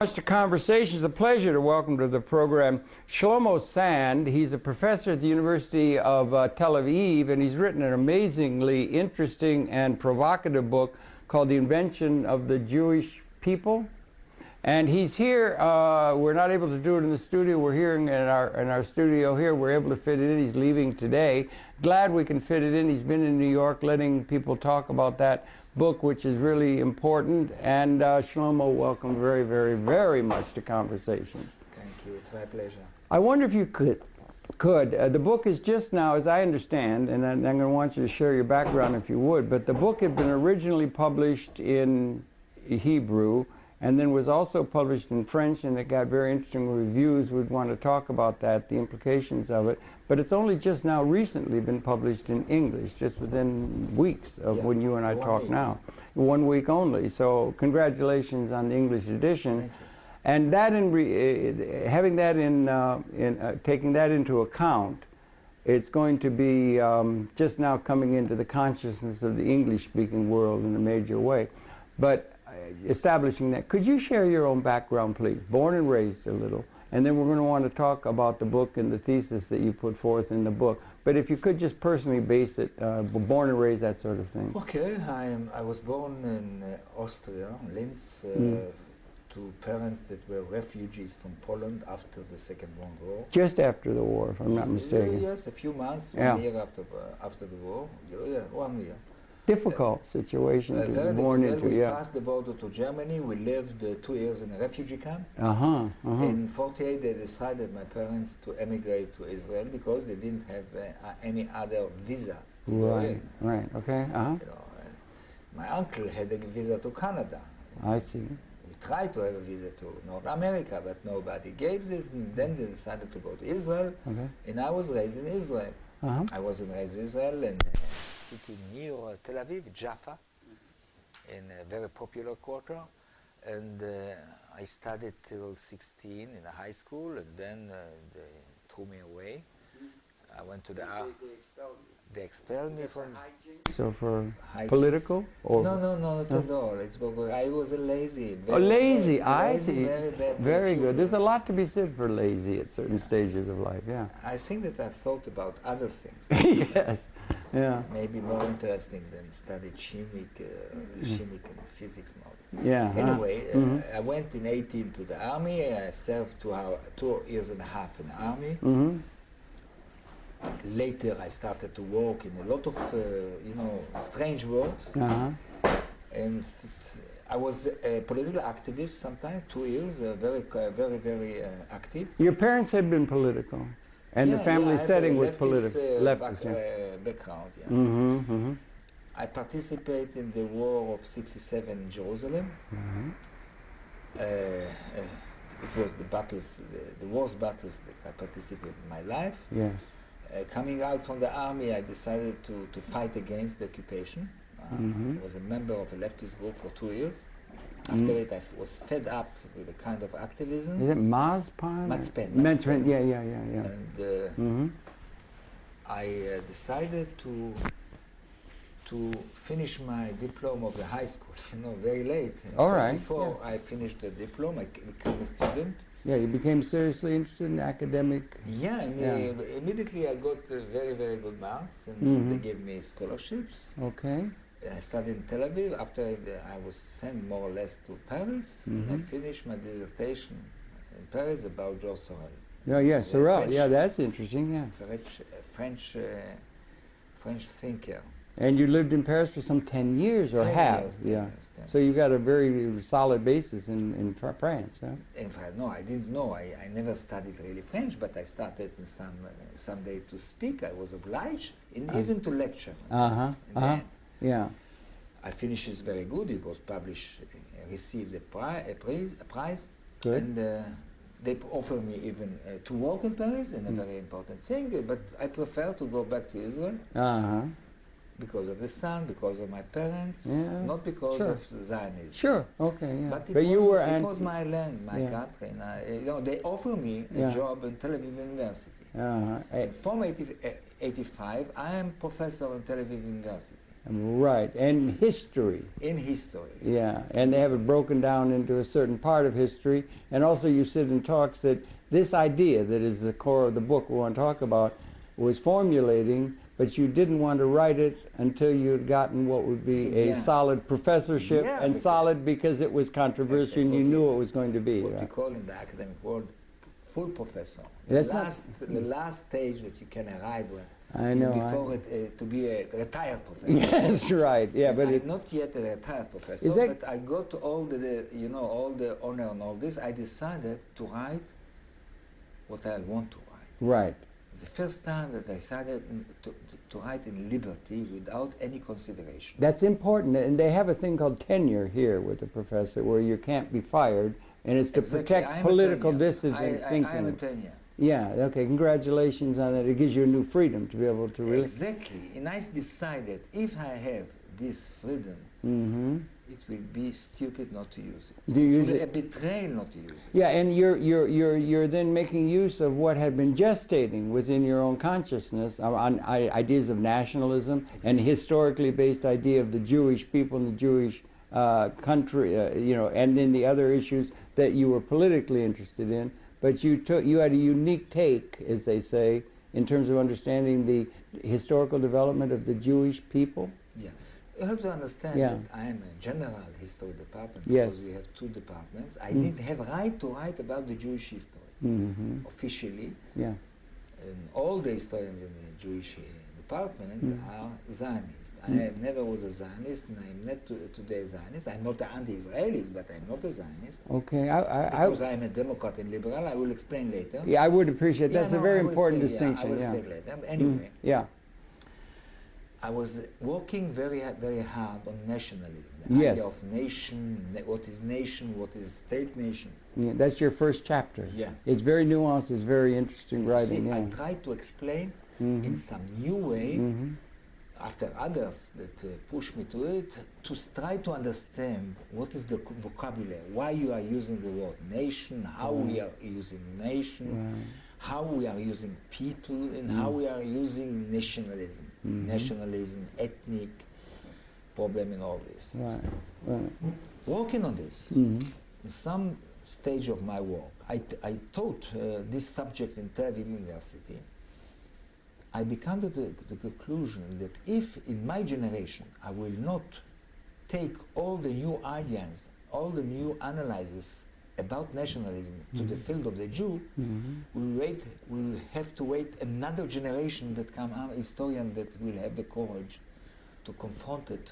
To conversation. It's a pleasure to welcome to the program Shlomo Sand. He's a professor at the University of Tel Aviv, and he's written an amazingly interesting and provocative book called The Invention of the Jewish People. And he's here. We're not able to do it in the studio. We're here in our studio here. We're able to fit it in. He's leaving today. Glad we can fit it in. He's been in New York letting people talk about that book, which is really important. And Shlomo, welcome very, very, very much to Conversations. Thank you. It's my pleasure. I wonder if you could the book is just now, as I understand, and I'm going to want you to share your background if you would, but the book had been originally published in Hebrew and then was also published in French, and it got very interesting reviews. We'd want to talk about that, the implications of it. But it's only just now recently been published in English, just within weeks of when you and I talk now. 1 week only. So congratulations on the English edition. Thank you. And that having that taking that into account, it's going to be just now coming into the consciousness of the English-speaking world in a major way. But establishing that, could you share your own background, please? Born and raised a little. And then we're going to want to talk about the book and the thesis that you put forth in the book. But if you could just personally base it, born and raised, that sort of thing. Okay, I was born in Austria, Linz, to parents that were refugees from Poland after the Second World War. Just after the war, if I'm not mistaken. Yes, a few months, 1 year after the war. Yeah, 1 year. Difficult situation to be born into, We passed the border to Germany. We lived 2 years in a refugee camp. In 1948, they decided, my parents, to emigrate to Israel because they didn't have any other visa to go in. Right, okay, You know, my uncle had a visa to Canada. I see. We tried to have a visa to North America, but nobody gave this, and then they decided to go to Israel, and I was raised in Israel. I was raised in Israel, and city near Tel Aviv, Jaffa, in a very popular quarter, and I studied till 16 in a high school, and then they threw me away. I went to the they expelled me from. So for political or no, not at all. It's I was a lazy. Lazy. I see. Very bad. Very good. There's a lot to be said for lazy at certain stages of life. Yeah. I think that I thought about other things. Yes. Yeah. Maybe more interesting than study chemic and physics model. Yeah. Anyway, I went in 18 to the army. I served 2 years and a half in the army. Later, I started to work in a lot of, strange works. And I was a political activist sometimes, 2 years, very active. Your parents had been political, and the family setting was political. Background, yeah. I participated in the War of '67 in Jerusalem. It was the battles, the worst battles that I participated in my life. Yes. Coming out from the army, I decided to fight against the occupation. I was a member of a leftist group for 2 years. After it, I was fed up with the kind of activism. Is it Matzpen? Matzpen. Yeah. And I decided to finish my diploma of the high school, very late. All right. Before I finished the diploma, I became a student. Yeah, you became seriously interested in academic. Yeah, and immediately I got very, very good marks, and they gave me scholarships. Okay. I studied in Tel Aviv. After I was sent more or less to Paris, and I finished my dissertation in Paris about George Sorel. Yeah, Sorel. Yeah, that's interesting. Yeah. French thinker. And you lived in Paris for some 10 years, or 10 have? years, yeah. 10 years. So you got a very solid basis in France, huh? In France, no, I didn't know. I never studied really French, but I started in some day to speak. I was obliged, even to lecture. Yeah. I finished it very good. It was published, received a prize. Good. And they offered me even to work in Paris, and a very important thing. But I prefer to go back to Israel. Because of the son, because of my parents, not because of Zionism. Sure, okay, yeah. But it was my land, my country. And they offered me a job in Tel Aviv University. From 1985, I am professor in Tel Aviv University. Right, and history. In history. Yeah, and they have it broken down into a certain part of history. And also you sit in talks that this idea that is the core of the book we want to talk about was formulating, but you didn't want to write it until you had gotten what would be a solid professorship, and solid because it was controversial and you knew what it was going to be. What we call in the academic world full professor. That's the last stage that you can arrive with. I know. Before to be a retired professor. Yes, right. Yeah, but I'm not yet a retired professor. But I got all the all the honor and all this. I decided to write what I want to write. Right. The first time that I decided to write in liberty without any consideration. That's important, and they have a thing called tenure here with the professor, where you can't be fired, and it's to protect political dissident thinking. I am a tenure. Yeah, okay, congratulations on that. It gives you a new freedom to be able to really... Exactly, and I decided if I have this freedom, it will be stupid not to use it. Do you use it? A betrayal not to use it. Yeah, and you're then making use of what had been gestating within your own consciousness on ideas of nationalism and historically based idea of the Jewish people and the Jewish country, and then the other issues that you were politically interested in. But you had a unique take, as they say, in terms of understanding the historical development of the Jewish people. Yeah, you have to understand that I am a general history department because we have two departments. I didn't have right to write about the Jewish history officially. Yeah, and all the historians in the Jewish department are Zionists. I never was a Zionist, and I'm not today a Zionist. I'm not an anti-Israelist, but I'm not a Zionist. Okay, because I'm a Democrat and liberal. I will explain later. Yeah, I would appreciate that. That's a very important distinction. I will explain later. Anyway, I was working very, very hard on nationalism. The idea of nation, what is nation, what is state nation. Yeah, that's your first chapter. Yeah. It's very nuanced, it's very interesting writing. I tried to explain in some new way, after others that push me to it, to try to understand what is the vocabulary, why you are using the word nation, how we are using nation, how we are using people, and how we are using nationalism, nationalism, ethnic problem and all this. Working on this, in some stage of my work, I taught this subject in Tel Aviv University. I became to the conclusion that if in my generation I will not take all the new ideas, all the new analyses about nationalism to the field of the Jew, we will have to wait another generation that come out, historian that will have the courage to confront it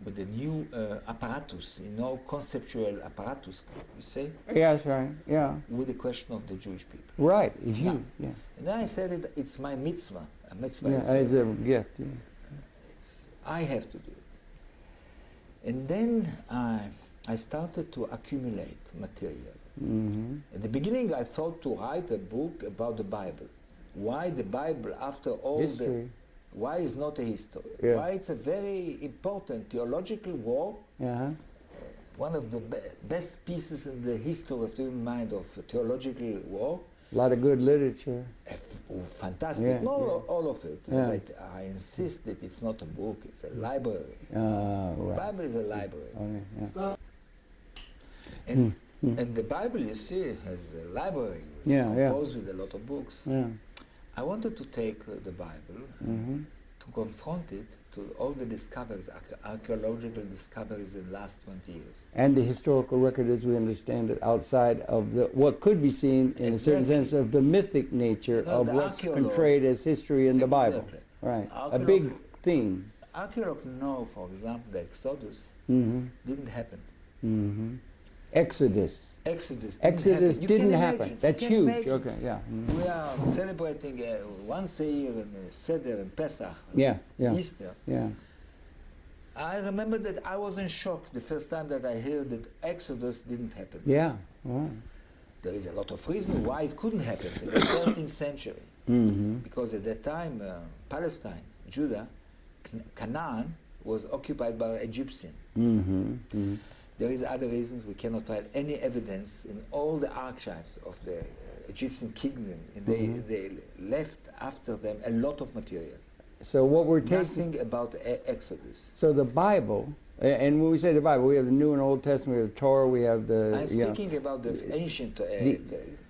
with the new apparatus, conceptual apparatus, you say? Yes, right, yeah. With the question of the Jewish people. Right, And then I said it's my mitzvah. A mitzvah is a gift. Yeah. I have to do it. And then I started to accumulate material. At the beginning I thought to write a book about the Bible. Why the Bible after all history. Why is not a history? Yeah. Why it's a very important theological work. One of the best pieces in the history of the human mind of theological work. A lot of good literature. Fantastic. All of it. But I insist that it's not a book, it's a library. The Bible is a library. And the Bible, you see, has a library composed with a lot of books. I wanted to take the Bible to confront it to all the discoveries, archaeological discoveries in the last 20 years. And the historical record as we understand it outside of what could be seen in a certain sense of the mythic nature of what's portrayed as history in the Bible. Right, a big theme. Archaeologists know, for example, the Exodus didn't happen. Exodus didn't happen. That's huge. Imagine. Okay, yeah. We are celebrating once a year in Seder and Pesach, Easter. Yeah. I remember that I was in shock the first time that I heard that Exodus didn't happen. Yeah. Wow. There is a lot of reasons why it couldn't happen in the 13th century. Because at that time, Palestine, Judah, Canaan was occupied by Egyptians. There is other reasons. We cannot find any evidence in all the archives of the Egyptian kingdom. And they left after them a lot of material. So what we're taking... Nothing about Exodus. So the Bible, and when we say the Bible, we have the New and Old Testament, we have the Torah, we have the... I'm speaking about the ancient...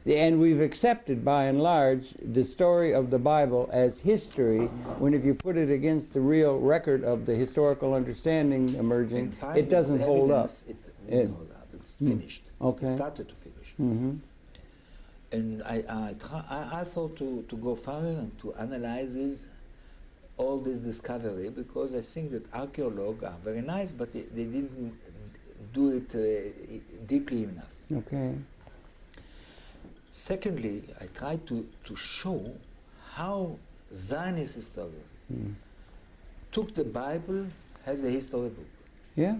and we've accepted, by and large, the story of the Bible as history, when if you put it against the real record of the historical understanding emerging, it doesn't hold up. It didn't hold up. It's finished. Okay. It started to finish. Mm-hmm. And I thought to go further and to analyze all this discovery, because I think that archaeologues are very nice, but they didn't do it deeply enough. Okay. Secondly, I tried to show how Zionist historians took the Bible as a history book. Yeah.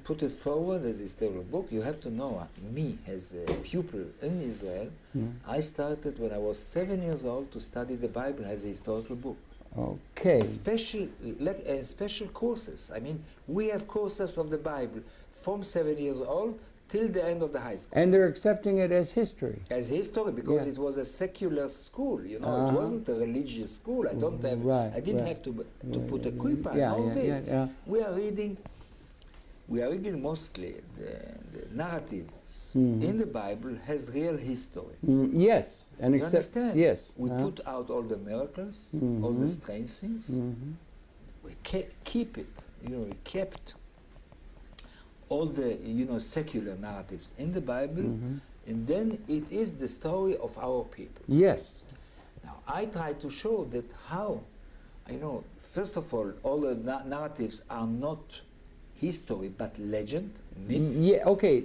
Put it forward as a historical book. You have to know, me as a pupil in Israel, I started when I was 7 years old to study the Bible as a historical book. Okay. Special courses. I mean, we have courses of the Bible from 7 years old till the end of the high school. And they're accepting it as history. As history, because it was a secular school, you know, it wasn't a religious school. I don't have, I didn't have to put a kippah and all this. We are reading mostly the narratives in the Bible has real history. Yes. And you understand? Yes. We put out all the miracles, all the strange things. We keep it. You know, we kept all the secular narratives in the Bible, and then it is the story of our people. Yes. Now I try to show that how, first of all the narratives are not history but legend, myth. Yeah. Okay.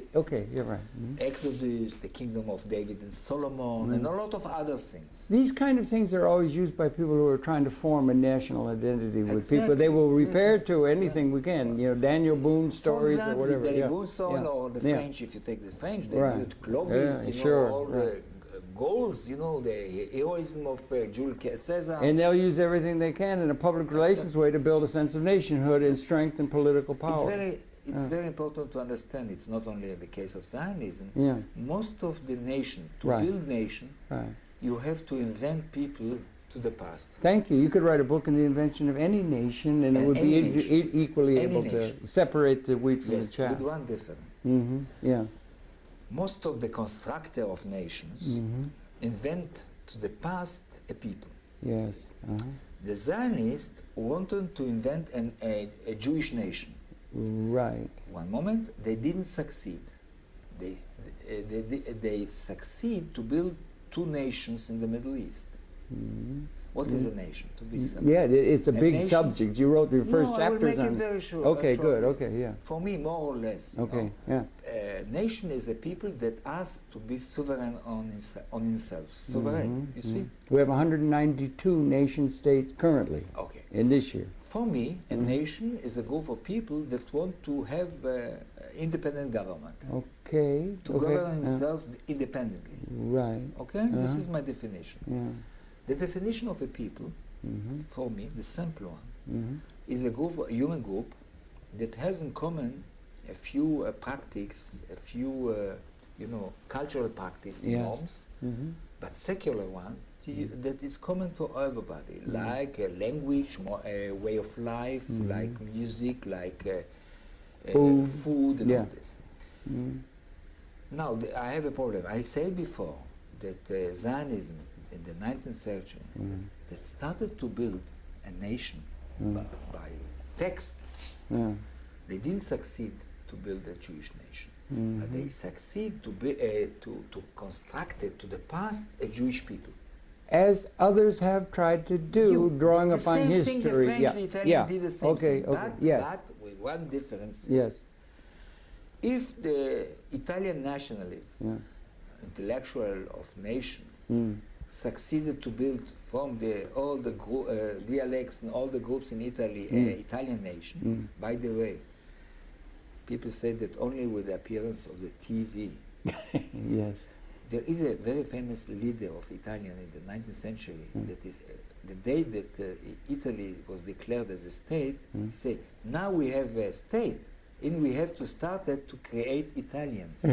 You're right. Exodus, the kingdom of David and Solomon, and a lot of other things. These kind of things are always used by people who are trying to form a national identity with people. They will repair to anything we can. You know, Daniel Boone's stories or whatever. Daniel Boone's story, or the French. If you take the French, they used Clovis. All the goals. The heroism of Jules Caesar. And they'll use everything they can in a public relations way to build a sense of nationhood and strength and political power. It's very important to understand it's not only the case of Zionism. Most of the nation, to build nation, you have to invent people to the past. Thank you. You could write a book on the invention of any nation, and it would be equally able to separate the wheat from the chaff. With one difference. Most of the constructor of nations invent to the past a people. Yes. The Zionists wanted to invent a Jewish nation. Right. One moment, they didn't succeed. They succeed to build two nations in the Middle East. What is a nation? To be simple. Yeah, it's a big subject. You wrote your first chapters on it. I will make it very short. Okay, good. Okay, yeah. For me, more or less. Okay, yeah. Nation is a people that asks to be sovereign on himself. Sovereign, you see? We have 192 nation states currently. Okay. In this year. For me, a nation is a group of people that want to have independent government. Okay. To govern itself independently. Right. Okay? This is my definition. Yeah. The definition of a people, for me, the simple one, is a human group that has in common a few practices, a few, cultural practice norms, but secular one that is common to everybody, like a language, a way of life, like music, like food and all this. Now, I have a problem. I said before that Zionism in the 19th century that started to build a nation by text, they didn't succeed to build a Jewish nation, but they succeed to construct it to the past a Jewish people. As others have tried to do, drawing upon history. The same thing the French and Italian did the same thing, but with one difference. Yes. If the Italian nationalists, intellectual of nation, succeeded to build from all the dialects and all the groups in Italy an Italian nation. By the way, people say that only with the appearance of the TV. Yes. There is a very famous leader of Italian in the 19th century that is the day that Italy was declared as a state, he said, now we have a state and we have to start to create Italians.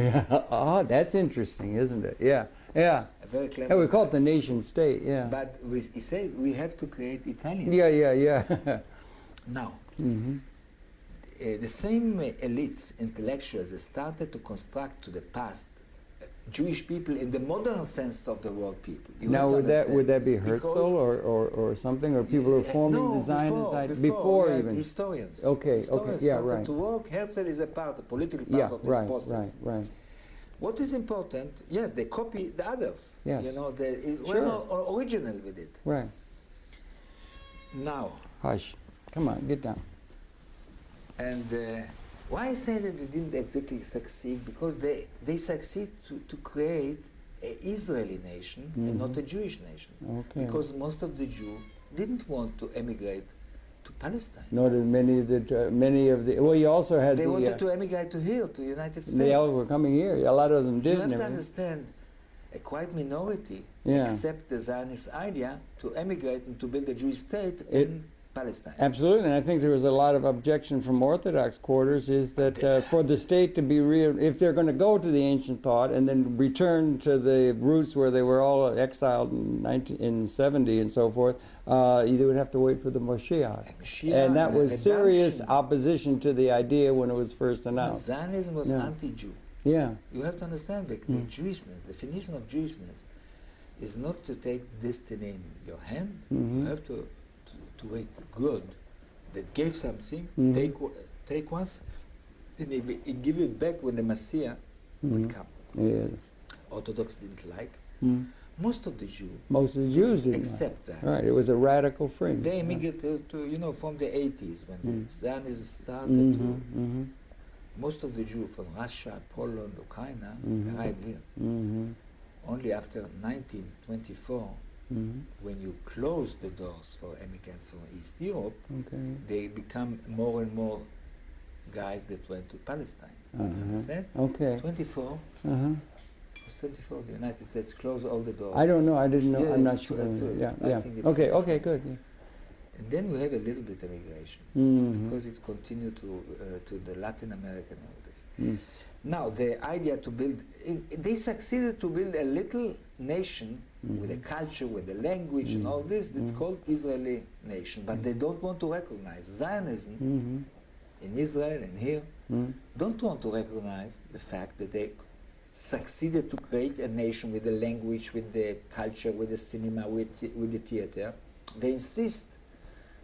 Oh, that's interesting, isn't it? Yeah. Yeah. A very clever. Yeah, we call it the nation state, yeah. But he said we have to create Italians. Yeah. Now, the same elites, intellectuals, started to construct to the past Jewish people in the modern sense of the word people. Now, would that be Herzl or something, or people who are forming the Zionist idea? Before even historians. Okay, historians yeah, started right. to work. Herzl is a political part of this process. Right. What is important? Yes, they copy the others. Yes. You know, they were not original with it. Right. Now. Hush. Come on, get down. And why I say that they didn't exactly succeed? Because they succeed to create an Israeli nation and not a Jewish nation. Okay. Because most of the Jews didn't want to emigrate to Palestine. Nor did many of the. Well, you also had they wanted to emigrate to here, to the United States. They all were coming here. A lot of them did. You have to understand, a quite minority accept the Zionist idea to emigrate and to build a Jewish state in Palestine. Absolutely, and I think there was a lot of objection from Orthodox quarters is that for the state to be real, if they're going to go to the ancient thought and then return to the roots where they were all exiled in 70 and so forth, they would have to wait for the Moshiach. And that was serious opposition to the idea when it was first announced. Zionism was anti-Jew. Yeah. You have to understand that the Jewishness, the definition of Jewishness, is not to take destiny in your hand. You have to wait good, that gave something, take once, and give it back when the Messiah will come. Yeah. Orthodox didn't like. Most of the Jews didn't accept that. Right, it was a radical fringe. They immigrated to, from the 80s when the Zionism started to. Most of the Jews from Russia, Poland, Ukraine arrived here. Only after 1924. When you close the doors for immigrants from East Europe, they become more and more guys that went to Palestine. You understand? Okay. 24. It was 24. The United States closed all the doors. I don't know. I didn't know. I'm not sure. Yeah. Okay. Good. Yeah. And then we have a little bit of immigration because it continued to the Latin American and all this. Now, the idea to build, they succeeded to build a little nation with a culture, with a language and all this, that's called Israeli nation. But they don't want to recognize Zionism in Israel and here, don't want to recognize the fact that they succeeded to create a nation with the language, with the culture, with the cinema, with the theater. They insist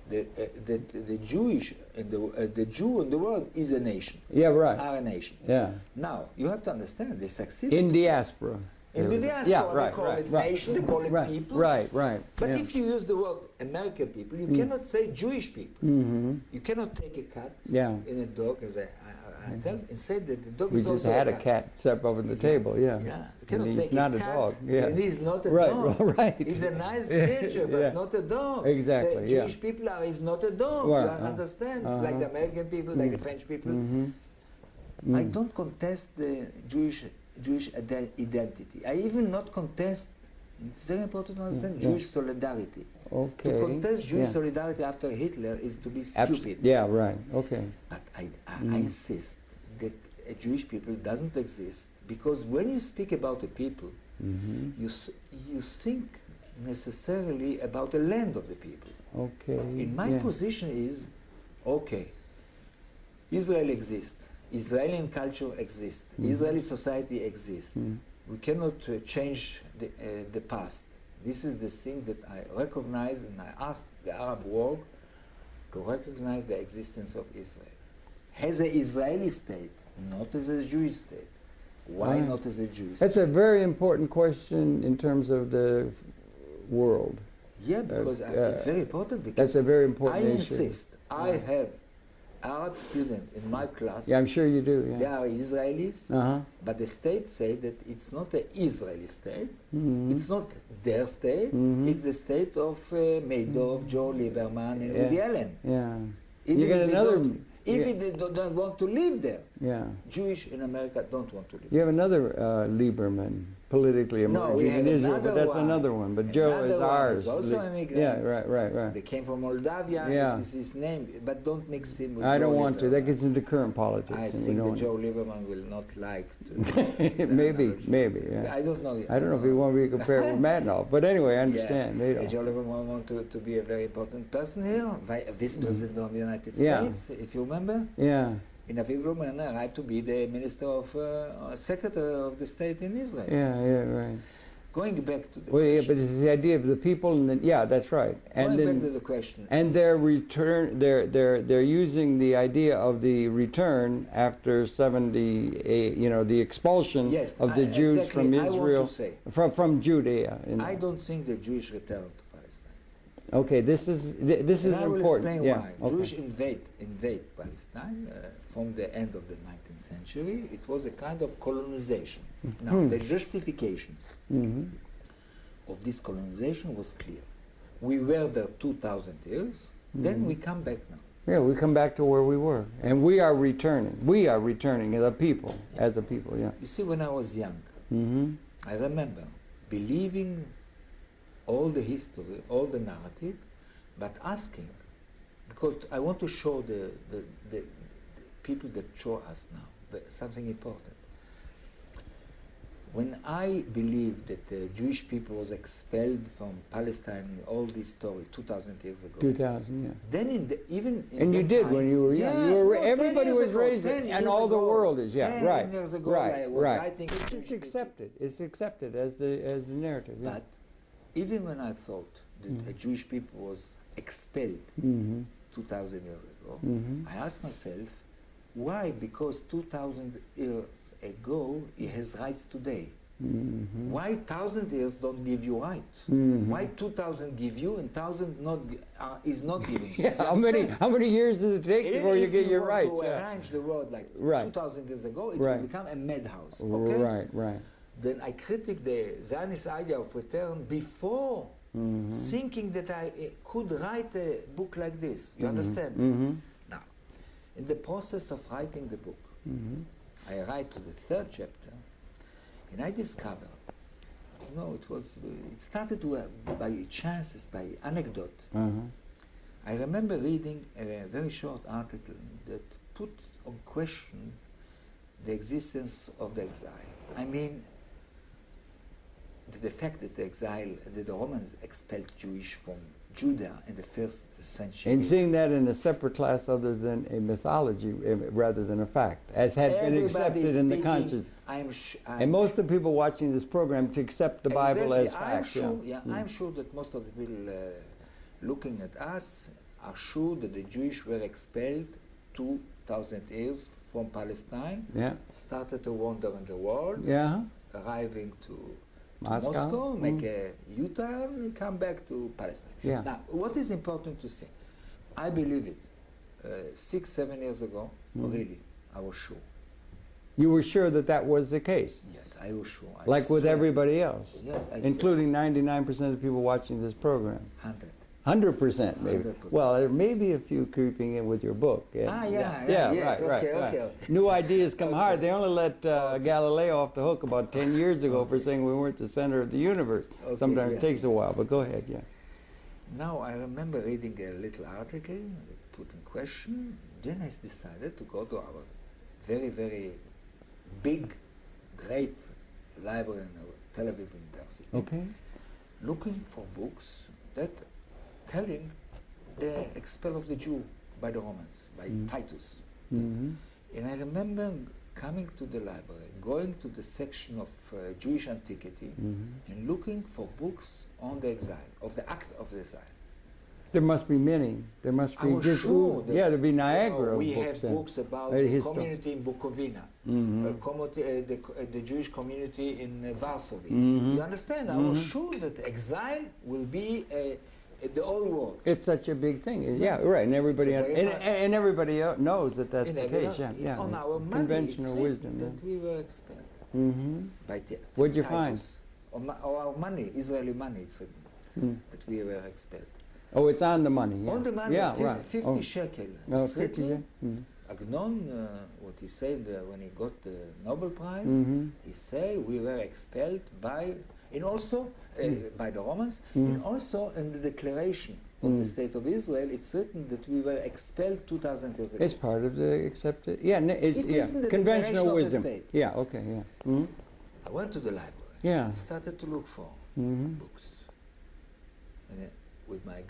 that the Jewish and the Jew in the world is a nation. Yeah, right. Are a nation. Yeah. Now you have to understand they succeeded in diaspora. In the diaspora, they call it nation, they call it people. Right. But if you use the word American people, you cannot say Jewish people. You cannot take a cat in a dog, as I tell, and say that the dog is also a cat. We just had a cat set up on the table, Yeah, you cannot take not a a cat, dog. and he's not a dog. Right. He's a nice creature, but not a dog. Exactly, The Jewish people is not a dog. Right. You understand? Like the American people, like the French people. I don't contest the Jewish identity. I even not contest, it's very important to understand, Jewish solidarity. Okay. To contest Jewish solidarity after Hitler is to be stupid. Yeah, right. Okay. But I insist that a Jewish people doesn't exist, because when you speak about a people, you think necessarily about the land of the people. Okay. In my position is, okay, Israel exists. Israeli culture exists. Israeli society exists. We cannot change the past. This is the thing that I recognize, and I ask the Arab world to recognize the existence of Israel. As an Israeli state, not as a Jewish state. Why not as a Jewish state? That's a very important question in terms of the world. Yeah, because it's very important. Because that's a very important issue. I insist. I have Arab students in my class. Yeah, I'm sure you do. Yeah. They are Israelis, but the state say that it's not an Israeli state. It's not their state. It's the state of Madoff, Joe Lieberman, and Woody Allen. Yeah. If they don't want to live there, Jewish in America don't want to live. You have another Lieberman. politically emerging in Israel, but that's another one. But Joe is ours. Also immigrant. Yeah, right. They came from Moldavia. Yeah. This is his name, but don't mix him with I don't Joe want to. Lieberman. That gets into current politics. I think that Joe Lieberman will not like to. maybe. Yeah. I don't know. I don't know if he want to be compared with Madnoff, but anyway, I understand. Yeah. Joe Lieberman want to be a very important person here, Vice President of the United States, if you remember. Yeah. In a Lieberman arrived to be the Minister of Secretary of the State in Israel. Yeah, right. Going back to the well, question. yeah, but it's the idea of the people, and then, yeah, that's right. And going back to the question. And their return, they're using the idea of the return after 70, the expulsion of the Jews exactly, from I Israel, want to say, from Judea. I don't think the Jewish returned to Palestine. Okay, this is important. I will explain why. Okay. Jewish invade Palestine from the end of the 19th century. It was a kind of colonization. Now, the justification of this colonization was clear. We were there 2,000 years, then we come back now. Yeah, we come back to where we were, and we are returning. We are returning as a people, yeah. You see, when I was young, I remember believing all the history, all the narrative, but asking, because I want to show the people that show us now something important. When I believed that the Jewish people was expelled from Palestine in all this story 2,000 years ago. 2,000, yeah. Then and you did when you were young. Everybody was raised, and all the world is, right. 10 years ago, I was writing. It's accepted. It's accepted as the narrative. Yeah. But even when I thought that the Jewish people was expelled 2,000 years ago, I asked myself, why? Because 2,000 years ago, it has rights today. Why 1,000 years don't give you rights? Why 2,000 give you and 1,000 is not giving you? How many years does it take before you get your rights? If you want to arrange the world like 2,000 years ago, it will become a madhouse. Okay? Right. Then I critique the Zionist idea of return before thinking that I could write a book like this. You understand? Now, in the process of writing the book, I write to the 3rd chapter, and I discovered, it started by chances, by anecdote. I remember reading a very short article that put on question the existence of the exile. I mean, the fact that the Romans expelled Jewish from Judah in the 1st century. And seeing that in a separate class other than a mythology rather than a fact, as had been accepted in the conscience. And most of the people watching this program to accept the Bible as fact. I'm sure that most of the people looking at us are sure that the Jewish were expelled 2,000 years from Palestine, started to wander in the world, arriving to Moscow, make a U-turn, and come back to Palestine. Now, what is important to say? I believe it. 6-7 years ago, really, I was sure. You were sure that was the case? Yes, I was sure. Like with everybody else? Yes, including 99% of the people watching this program? 100%, maybe. 100%. Well, there may be a few creeping in with your book. Right. Okay. New ideas come hard. They only let Galileo off the hook about 10 years ago for saying we weren't the center of the universe. Sometimes it takes a while, but go ahead, Now, I remember reading a little article put in question. Then I decided to go to our very, very big, great library in Tel Aviv University. Looking for books that telling the expel of the Jew by the Romans, by Titus. And I remember coming to the library, going to the section of Jewish antiquity, and looking for books on the exile, of the act of the exile. There must be many. There must be just there'd be Niagara we books. We have books about the community in Bukovina, the Jewish community in Warsaw. You understand? I was sure that exile will be the old world. It's such a big thing. Right. And everybody and everybody knows that that's the case. On our money, conventional wisdom. That we were expelled. By What'd you find? On our money, Israeli money, it's written that we were expelled. Oh, it's on the money. On the money, 50 shekel. No, 50 shekel. Agnon, what he said when he got the Nobel Prize, he said we were expelled by, and also by the Romans, and also in the declaration of the State of Israel, it's written that we were expelled 2,000 years ago. It's part of the accepted, yeah, it's the conventional wisdom. State. Yeah, okay, yeah. I went to the library. Yeah. Started to look for books. And with my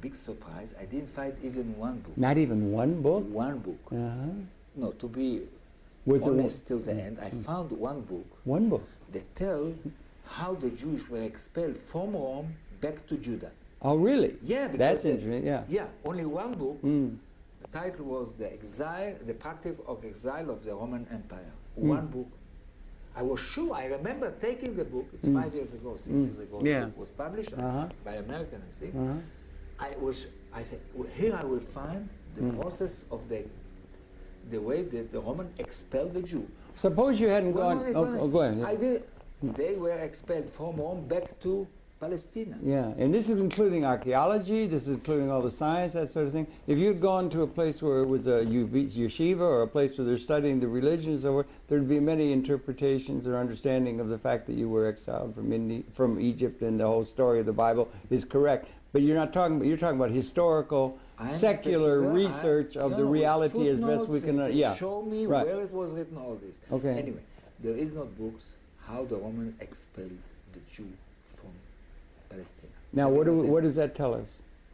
big surprise, I didn't find even one book. Not even one book? One book. No, to be Was honest till the end, I found one book. One book? That tell how the Jews were expelled from Rome back to Judah. Oh, really? Yeah. That's interesting, yeah. Yeah, only one book. The title was The Practice of Exile of the Roman Empire. One book. I was sure, I remember taking the book, it's 5 years ago, 6 years ago, Yeah. it was published by American, I think. I said, well, here I will find the process of the way that the Roman expelled the Jew. Suppose you hadn't gone, go ahead. Yeah. I did. They were expelled from Rome back to Palestine. Yeah, and this is including archaeology, this is including all the science, that sort of thing. If you'd gone to a place where it was a yeshiva or a place where they're studying the religions, or there'd be many interpretations or understanding of the fact that you were exiled from Egypt, and the whole story of the Bible is correct. But you're not talking about, you're talking about historical, secular research of the reality as best we can. Show me where it was written, all this. Okay. Anyway, there is not books how the Roman expelled the Jew from Palestine. Now, what does that tell us?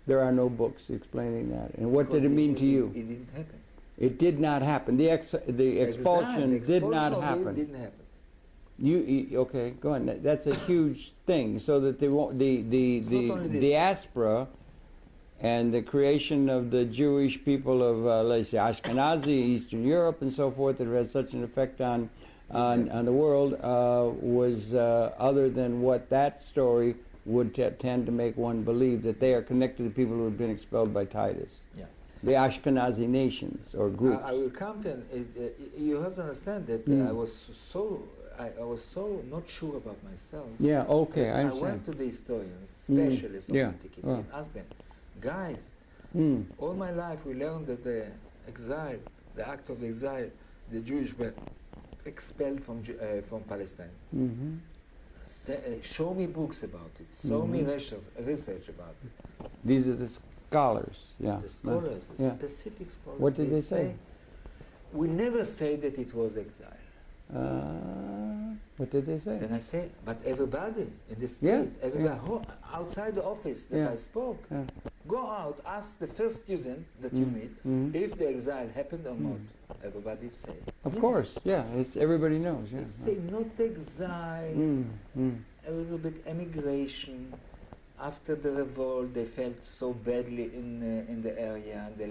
There are no books explaining that. And what did it mean to you? It didn't happen. It did not happen. The expulsion did not happen. It didn't happen. Okay, go on. That's a huge thing. So that the diaspora and the creation of the Jewish people of, let's say, Ashkenazi, Eastern Europe, and so forth, that have had such an effect on the world, was other than what that story would tend to make one believe, that they are connected to people who have been expelled by Titus. Yeah. The Ashkenazi nations or groups. I will come to. You have to understand that I was so not sure about myself. Yeah. Okay. I went to the historians, specialists of antiquity, and asked them, guys, all my life we learned that the act of exile, the Jewish were expelled from Palestine. Show me books about it. Show me research about it. These are the scholars. Yeah. The scholars, the specific scholars. What did they say? We never say that it was exile. What did they say? Then I say, but everybody in the state, everybody outside the office that I spoke, go out, ask the first student that you meet if the exile happened or not. Everybody say. Of course, yeah. Everybody knows. Yeah. It's say not exile, a little bit emigration. After the revolt, they felt so badly in the area, and they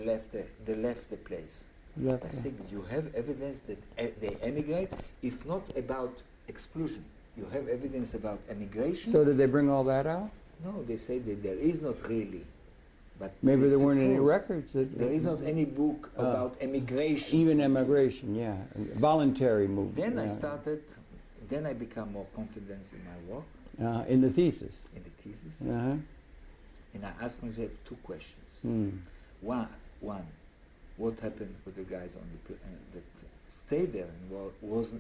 left the place. I think you have evidence that they emigrate, if not about exclusion. You have evidence about emigration. So did they bring all that out? No, they say that there is not really. But maybe there weren't any records. There is not any book about emigration. Even emigration, yeah. Voluntary movement. Then then I become more confident in my work. In the thesis. In the thesis. And I asked myself two questions. One, what happened with the guys on that stayed there and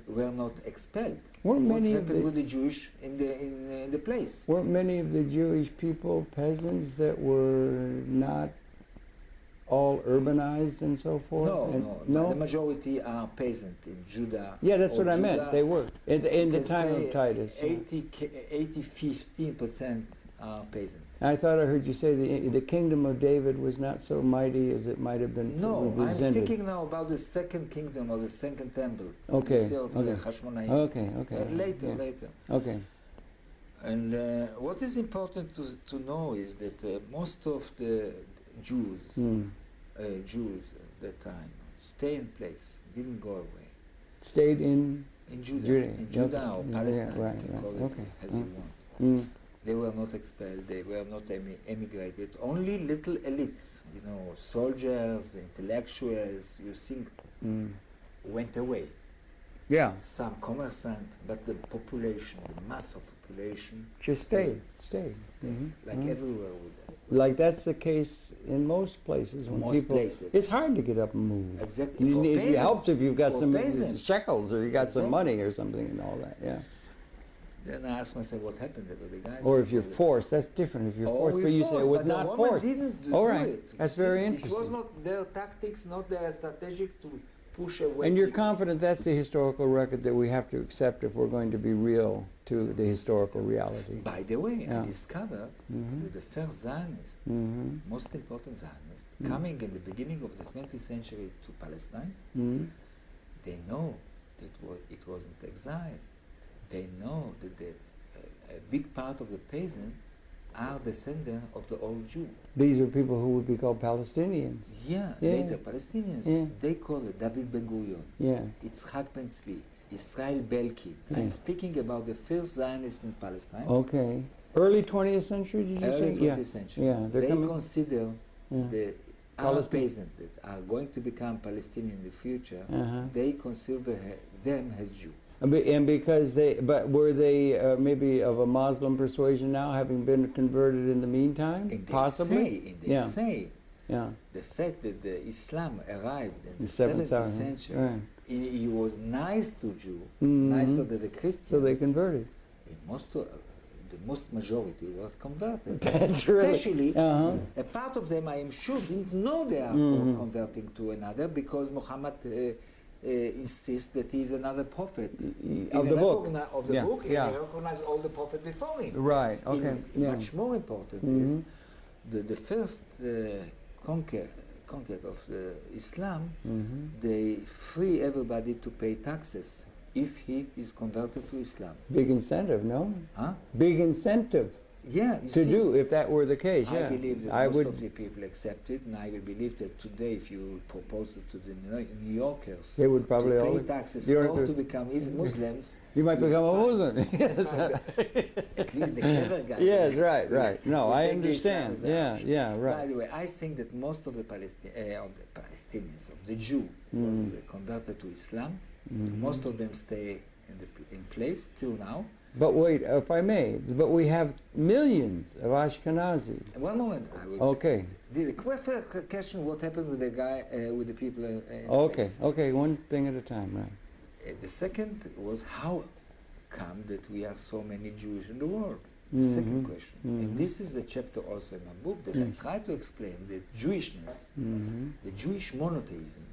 were not expelled? What happened with the Jewish in the place? Weren't many of the Jewish people peasants that were not all urbanized and so forth? No. The majority are peasant in Judah. Yeah, that's what I meant. They were in the time of Titus. 15% are peasant. I thought I heard you say the kingdom of David was not so mighty as it might have been. No, I'm speaking now about the second kingdom or the second temple. Okay. Okay. Later. Okay. And what is important to know is that most of the Jews at that time stay in place, didn't go away. Stayed in Judah or Palestine. Right. As you want. They were not expelled, they were not emigrated. Only little elites, soldiers, intellectuals, you think, went away. Yeah. some commerçant, but the population, the mass of population, Just stayed. like everywhere with that. Like that's the case in most places. When Most people, places. it's hard to get up and move. Exactly. You For need, it peasants. helps if you've got For some peasants. shekels or you got some Exactly. money or something and all that. Yeah. Then I asked myself, what happened there with the guys? Or if you're forced, that's different. If you're forced, but you say it was but not the Roman forced. didn't All do right, it. that's See, very It interesting. was not their tactics, not their strategic to push away. And you're people. confident that's the historical record that we have to accept if we're going to be real to the historical reality. By the way, Yeah. I discovered that the first Zionist, most important Zionist, coming in the beginning of the 20th century to Palestine, they know that it wasn't exile. They know that a big part of the peasant are descendants of the old Jew. These are people who would be called Palestinians. Yeah, Yeah. later Palestinians. Yeah. They call it David Ben-Gurion, Yeah. Yitzhak Ben-Tzvi, Israel Banki. I'm speaking about the first Zionists in Palestine. Okay. Early 20th century, did you Early say? 20th century. Yeah. They're They coming. consider Yeah. the Arab peasants that are going to become Palestinian in the future, they consider them as Jew. And because but were they maybe of a Muslim persuasion now, having been converted in the meantime? And Possibly? they say Yeah. the fact that the Islam arrived in the 7th 7th century, century, right. he was nice to Jew, nicer than the Christians. So they converted. The most majority were converted. That's Especially, really, a part of them, I am sure, didn't know they are converting to another because Muhammad insists that he is another prophet. Of the book. Of the Yeah, book, yeah. and he recognized all the prophets before him. Right, okay. Yeah. Much more important is the first conquest of Islam, they free everybody to pay taxes if he is converted to Islam. Big incentive, no? Huh? Big incentive Yeah, you to see, do if that were the case, I yeah. believe that most of the people accept it, and I will believe that today, if you propose it to the New Yorkers, They would probably to pay all taxes you or don't have to to- become Muslims, You might become a Muslim. at least the clever guy. Yes, right. No, will I take the Islam understand. as Yeah, option. yeah, By right. the way, I think that most of the Palestinians, of the Jew, was converted to Islam. Most of them stay in place till now. But wait, if I may, but we have millions of Ashkenazi. One moment. I will Okay. The question: what happened with the guy, with the people in Okay, place? okay, one thing at a time, right. The second was how come that we are so many Jews in the world? The second question. And this is a chapter also in my book that I try to explain that Jewishness, the Jewish monotheism,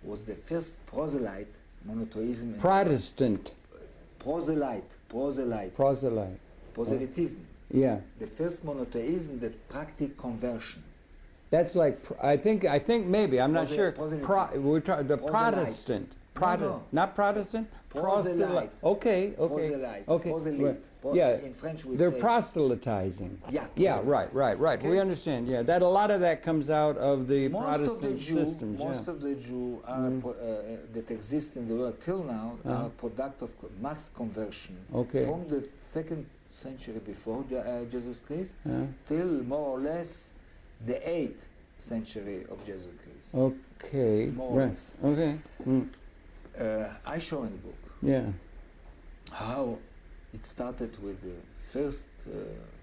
was the first proselyte monotheism. Protestant. Proselytism. Yeah. The first monotheism that practiced conversion. That's like, I think maybe, I'm not sure. Proselytism. We're talking the Proselyte. Protestant. No. Not Protestant? Proselyte. Okay. Proselyte. Okay. Proselyte. Right. Yeah. In French we They're say. proselytizing. Yeah. Yeah, right. Okay. We understand. Yeah, that a lot of that comes out of the Protestant systems. Most of the Jews that exist in the world till now are a product of mass conversion from the 2nd century before Jesus Christ till more or less the 8th century of Jesus Christ. Okay. More or less. Okay. I show in the book Yeah. how it started with the first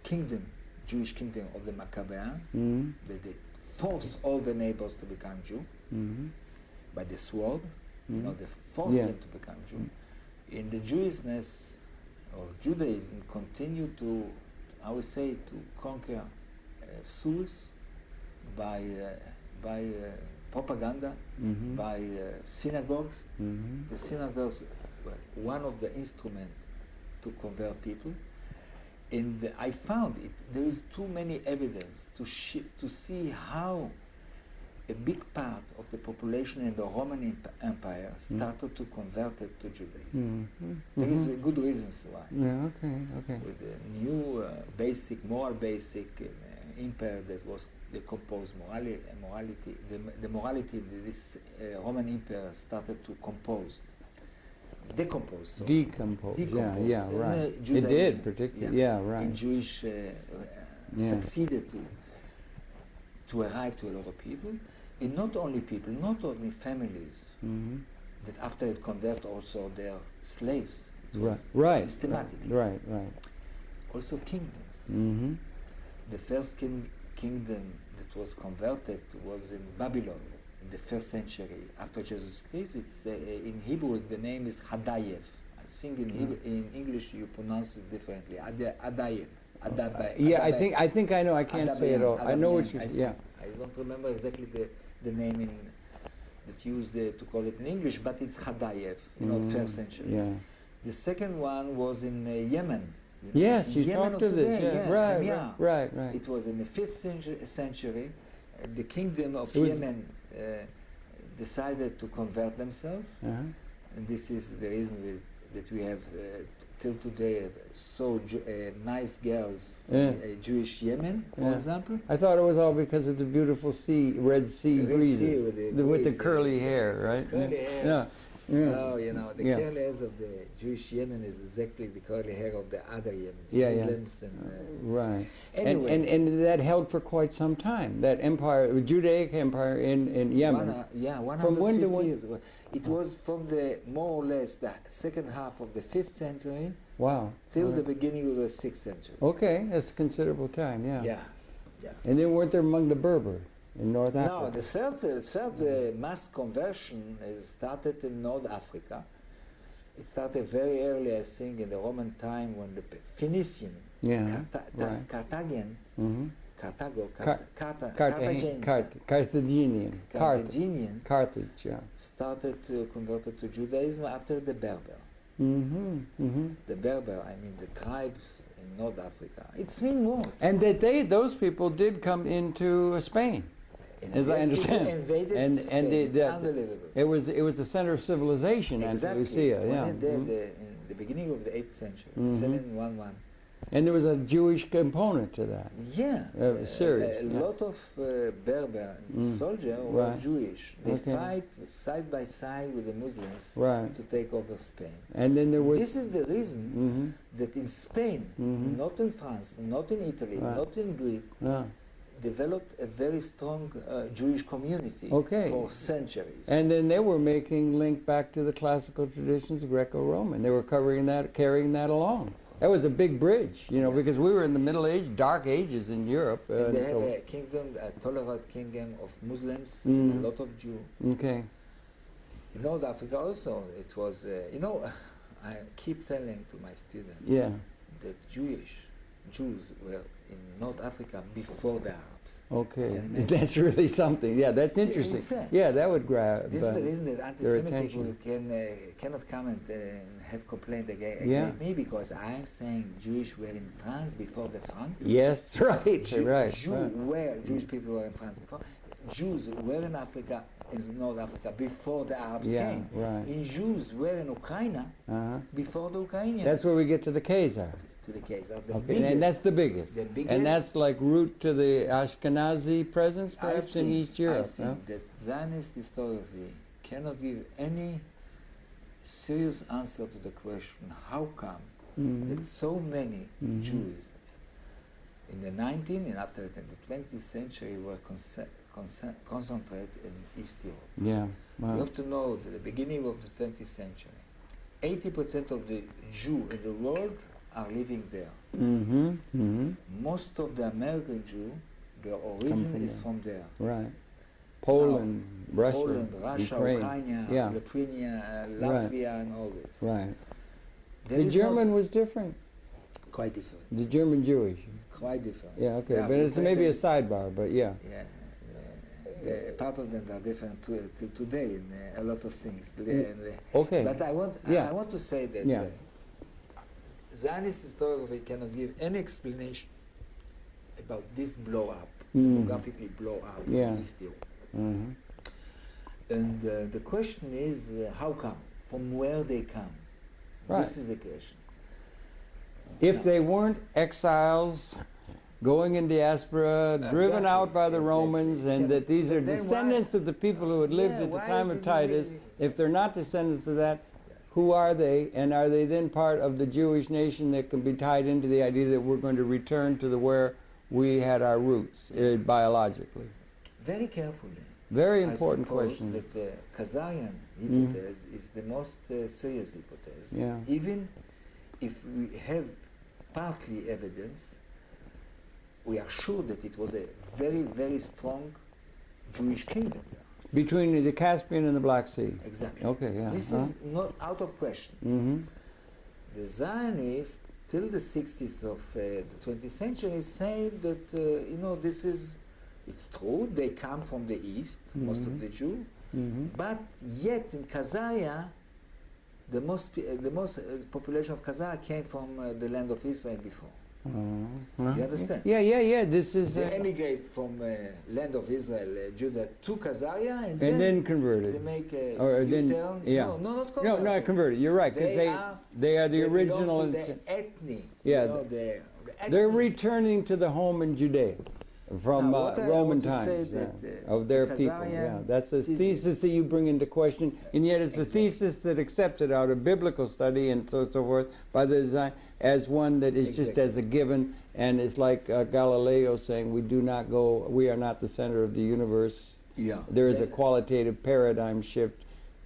kingdom, Jewish kingdom of the Maccabean, that they forced all the neighbors to become Jew by the sword. You know, they forced them to become Jew. In the Jewishness or Judaism continued to, I would say, to conquer souls by propaganda, by synagogues. The synagogues were one of the instruments to convert people. And I found there is too many evidence to see how a big part of the population in the Roman Empire started to convert it to Judaism. There is good reasons why. Yeah, okay. With the new moral basic empire that was the composed morality, the morality that this Roman Empire started to decompose. Yeah, right. It did, particularly. Yeah, right. And Jewish succeeded to arrive to a lot of people, and not only people, not only families, that after it convert also their slaves. It was systematically. Right. Also kingdoms. Mm-hmm. The first kingdom that was converted was in Babylon in the 1st century after Jesus Christ. It's in Hebrew the name is Hadayev. I think in English you pronounce it differently. Adayev. Yeah, I think I know. I can't say it all. I know what you. Yeah. I don't remember exactly the name that's used to call it in English, but it's Hadayev. 1st century. Yeah. The second one was in Yemen. Yes, you talked to this. Yeah. Right. It was in the 5th century. The kingdom of Yemen decided to convert themselves, and this is the reason that we have till today so nice girls from Jewish Yemen, for example. I thought it was all because of the beautiful sea, Red Sea breezes, with the curly hair, right? Curly hair. Yeah. Oh, the curly hairs of the Jewish Yemen is exactly the curly hair of the other Yemens, Muslims. And, right. Anyway. And that held for quite some time, that empire, the Judaic empire in Yemen. 150 years. It was from the, more or less, the second half of the 5th century till the beginning of the 6th century. Okay, that's a considerable time, Yeah. And then weren't there among the Berber in North Africa? No, the third mass conversion started in North Africa. It started very early, I think, in the Roman time when the Phoenician, Carthaginian, Carthage, started to convert to Judaism after the Berber. The Berber, I mean the tribes in North Africa. It's been more. And that those people did come into Spain, as I understand. Invaded Spain. It's unbelievable. It was the center of civilization, exactly. Andalusia. In the beginning of the 8th century, 711. And there was a Jewish component to that. Yeah. Serious. A lot of Berber soldiers were Jewish. They fight side by side with the Muslims to take over Spain. And then there was... This is the reason that in Spain, not in France, not in Italy, not in Greece, developed a very strong Jewish community for centuries. And then they were making link back to the classical traditions of Greco-Roman. They were carrying that along. That was a big bridge, because we were in the Middle Age, Dark Ages in Europe. And they have a kingdom, a tolerant kingdom of Muslims, a lot of Jews. Okay. In North Africa also, it was, I keep telling to my students that Jews were in North Africa before the Arabs. Okay, that's really something. Yeah, that's interesting. Yeah, that would grab. This is the reason that anti-Semitism cannot come and have complaint against me, because I am saying Jewish were in France before the Frank. Yes, right. Jewish people were in France before. Jews were in Africa, in North Africa, before the Arabs came. Right. And Jews were in Ukraine before the Ukrainians. That's where we get to the Khazar. To the Khazar, the biggest. And that's the biggest. And that's like root to the Ashkenazi presence, perhaps, in East Europe. I think that Zionist historiography cannot give any serious answer to the question, how come that so many Jews in the 19th and after in the 20th century were concentrated in East Europe. Yeah. Wow. You have to know that at the beginning of the 20th century, 80% of the Jews in the world are living there. Most of the American Jews, their origin is from there. Right. Poland, Russia, Ukraine, Lithuania, Latvia, and all this. Right. The German was different. Quite different. The German Jewish. Quite different. Yeah, okay, but it's maybe a sidebar, but yeah. Part of them are different to today in a lot of things. Okay. But I want to say that Zionist historiography cannot give any explanation about this blow-up, demographically blow-up in East Europe. And the question is, how come? From where they come? Right. This is the question. If they weren't exiles going in diaspora, driven out by the Romans, and that these are descendants of the people who had lived at the time of Titus, if they're not descendants of that, who are they? And are they then part of the Jewish nation that can be tied into the idea that we're going to return to where we had our roots biologically? Very carefully. Very important I suppose question. that the Khazarian hypothesis is the most serious hypothesis. Yeah. Even if we have partly evidence, we are sure that it was a very, very strong Jewish kingdom there. Between the Caspian and the Black Sea. Exactly. Okay, yeah. This is not out of question. Mm-hmm. The Zionists, till the 60s of the 20th century, say that, this is, it's true, they come from the East, most of the Jews, but yet in Khazaria, the most population of Khazaria came from the land of Israel before. You understand? Yeah. This is they emigrate from land of Israel, Judah, to Khazaria, and then converted. They make a No, U-turn. No, not converted. No, converted. You're right, because they are the original. Belong to the ethnic. Yeah, they're returning to the home in Judea from Roman times, of their people. Yeah, that's the thesis that you bring into question, and yet it's a thesis that's accepted out of biblical study and so forth by the design as one that is just as a given, and it's like Galileo saying we are not the center of the universe. Yeah, there is a qualitative paradigm shift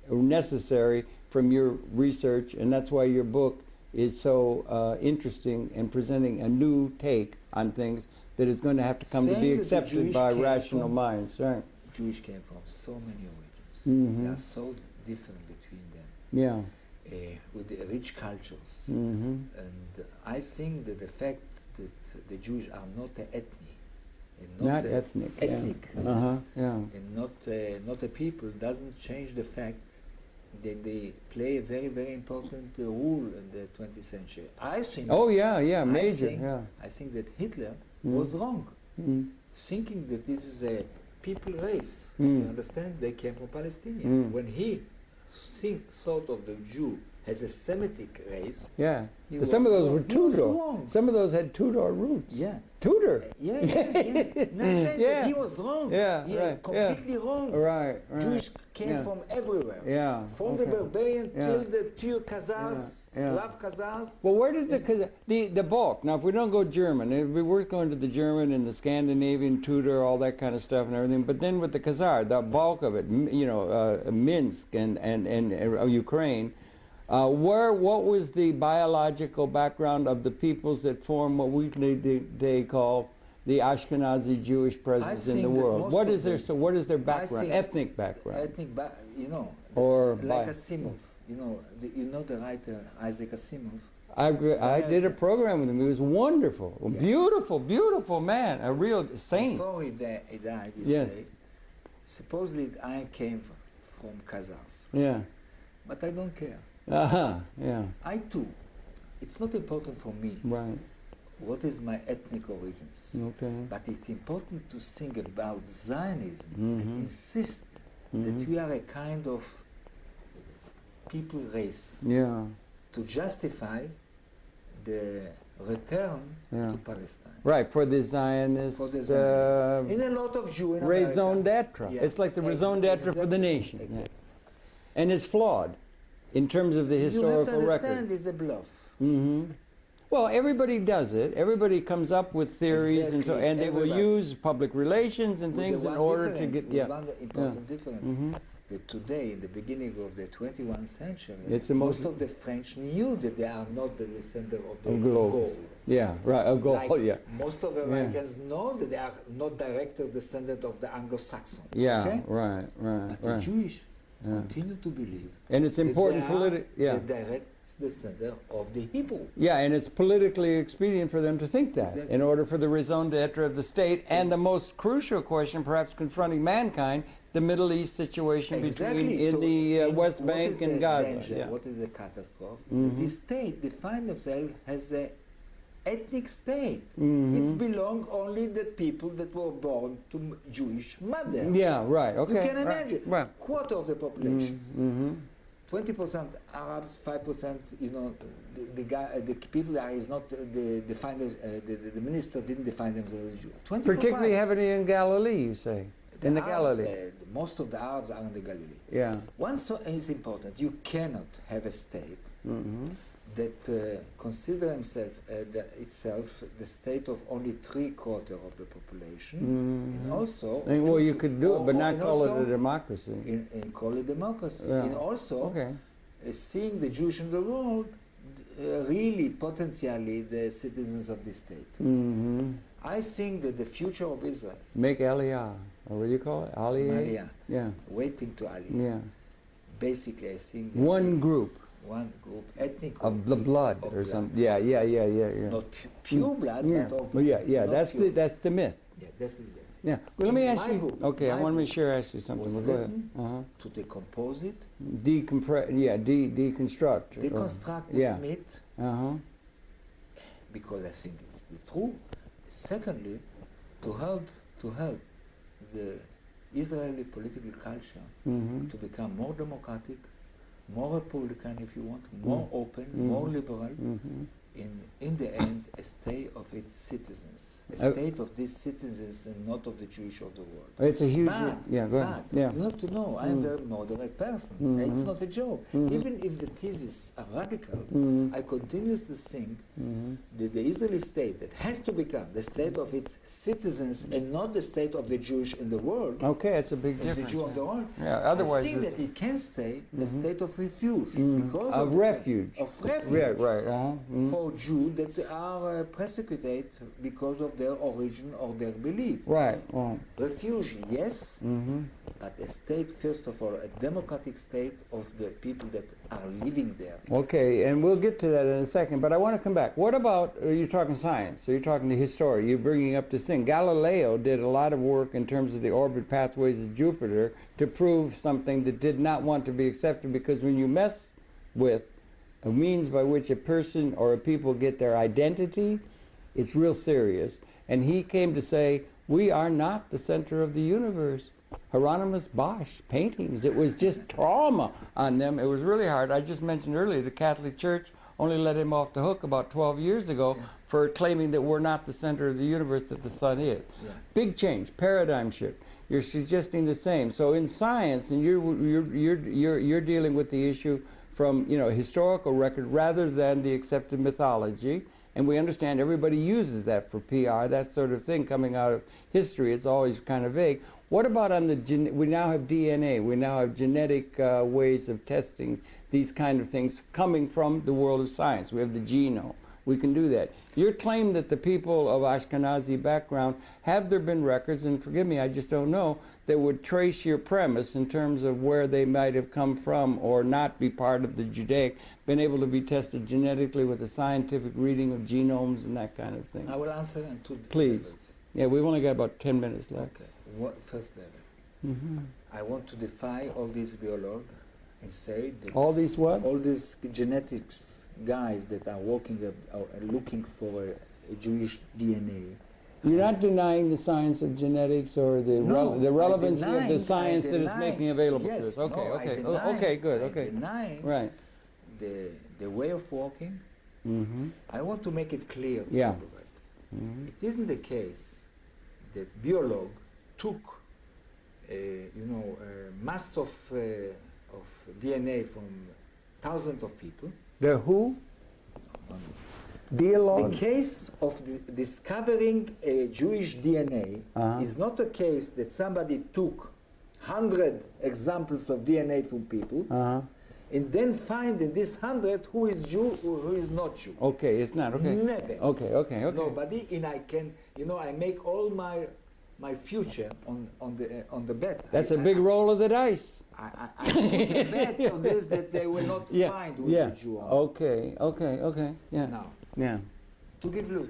necessary from your research, and that's why your book is so interesting in presenting a new take on things that is going to have to come to be accepted by rational minds. Right. Jewish came from so many origins. They are so different between them. Yeah. With the rich cultures. And I think that the fact that the Jews are not an ethnic, and not ethnic, and not a people, doesn't change the fact that they play a very, very important role in the 20th century. I think. Oh yeah, major. I think that Hitler was wrong, thinking that this is a people race. You understand? They came from Palestinians. When he thought of the Jew as a Semitic race. Yeah. Some of those were Tudor. Some of those had Tudor roots. Yeah. Tudor. Yeah. That he was wrong. Yeah. Completely wrong. Right. Jews came from everywhere. Yeah. From the barbarian till the Turk Khazars, Slav Khazars. Well, where did the bulk? Now, if we don't go German, it'd be worth going to the German and the Scandinavian, Tudor, all that kind of stuff and everything. But then with the Khazar, the bulk of it, Minsk and Ukraine. What was the biological background of the peoples that form what we today call the Ashkenazi Jewish presence in the world? What is their background? Ethnic background. Or like Asimov. You know the writer Isaac Asimov. I did a program with him. He was wonderful, beautiful man, a real saint. Before he died, he said, supposedly I came from Khazars. Yeah. But I don't care. Yeah. I too. It's not important for me. Right. What is my ethnic origins? Okay. But it's important to think about Zionism that insists that we are a kind of people race. Yeah. To justify the return to Palestine. Right, for the Zionists. In a lot of Jews in America. Raison d'etre. Yeah. It's like the raison d'etre for the nation. Exactly. And it's flawed in terms of the historical record. You have to understand it's a bluff. Well, everybody does it. Everybody comes up with theories, and they will use public relations and things in order to get. One important difference that today, in the beginning of the 21st century, most of the French knew that they are not the descendant of the Gauls. Yeah, right. A Gaul. Most of the Americans know that they are not direct descendant of the Anglo-Saxon. Yeah, okay? right. But the Jewish continue to believe, and it's important the direct descendant of the Hebrew. Yeah, and it's politically expedient for them to think that in order for the raison d'etre of the state, and the most crucial question, perhaps confronting mankind, the Middle East situation between the West Bank and Gaza. What is the catastrophe? This state defines themselves as an ethnic state. It belongs only the people that were born to Jewish mothers. Yeah, right. Okay. You can imagine. Right. Quarter of the population. 20% Arabs, 5%. The people that is not the minister didn't define themselves as Jews. Particularly heavily in Galilee, you say. In the Galilee. Most of the Arabs are in the Galilee. Yeah. One thing is important. You cannot have a state that consider itself the state of only 3/4 of the population, and also... well, you could do it, but not call it a democracy. And call it democracy. Yeah. And also seeing the Jewish in the world really potentially the citizens of the state. I think that the future of Israel... Make Aliyah, or what do you call it? Aliyah. Yeah. Waiting to Aliyah. Yeah. Basically, I think... One group, ethnic group. of the blood or something. Yeah. Not pure blood, but of... That's the myth. Yeah, this is the... Yeah. Well, let me ask you... book, Okay, I want to make sure I ask you something. Was well, go ahead. written to decompose it. Deconstruct. Deconstruct this myth. Because I think it's the truth. Secondly, to help the Israeli political culture to become more democratic, more republican if you want, more open, more liberal, in the end a state of its citizens, a state of these citizens and not of the Jewish of the world. It's a huge... But go ahead. Yeah. You have to know, I'm a very moderate person. It's not a joke. Even if the theses are radical, I continuously think that the Israeli state that has to become the state of its citizens and not the state of the Jewish in the world. Okay, it's a big difference. The Jew of the world. Yeah, otherwise... I think that it can stay the state of refuge. Because of refuge. Of refuge. Yeah, right. For Jews that are persecuted because of their origin or their belief. Right. Refuge, yes, but a state, first of all, a democratic state of the people that are living there. Okay, and we'll get to that in a second, but I want to come back. What about, you're talking science, so you're talking the history, you're bringing up this thing. Galileo did a lot of work in terms of the orbit pathways of Jupiter to prove something that did not want to be accepted, because when you mess with a means by which a person or a people get their identity, it's real serious. And he came to say, we are not the center of the universe. Hieronymus Bosch paintings, it was just trauma on them. It was really hard. I just mentioned earlier the Catholic Church only let him off the hook about 12 years ago for claiming that we're not the center of the universe, that the sun is. Big change, paradigm shift. You're suggesting the same. So in science, and you're dealing with the issue from historical record rather than the accepted mythology, and we understand everybody uses that for PR, that sort of thing coming out of history. It's always kind of vague. What about on the we now have DNA, we now have genetic ways of testing these kind of things coming from the world of science. We have the genome. We can do that. Your claim that the people of Ashkenazi background, have there been records, and forgive me, I just don't know, that would trace your premise in terms of where they might have come from or not be part of the Judaic, been able to be tested genetically with a scientific reading of genomes and that kind of thing? I will answer in two Please. levels. Yeah, we've only got about 10 minutes left. Okay. First level. I want to defy all these biologues and say that... All these what? All these genetics guys that are looking for a Jewish DNA. You're not denying the science of genetics or the relevancy of the science that it's making available to us. Okay, okay, good, okay. Right. The way of working. I want to make it clear to everybody. It isn't the case that biologue took a mass of DNA from thousands of people. The who? Dialogue? The case of discovering a Jewish DNA is not a case that somebody took 100 examples of DNA from people and then find in this 100 who is Jew or who is not Jew. Okay, it's not, okay. Never. Okay. Nobody, and I can, I make all my future on the bet. That's a big roll of the dice. I put a bet on this that they will not find who is a Jew. Okay, yeah. Now, to give you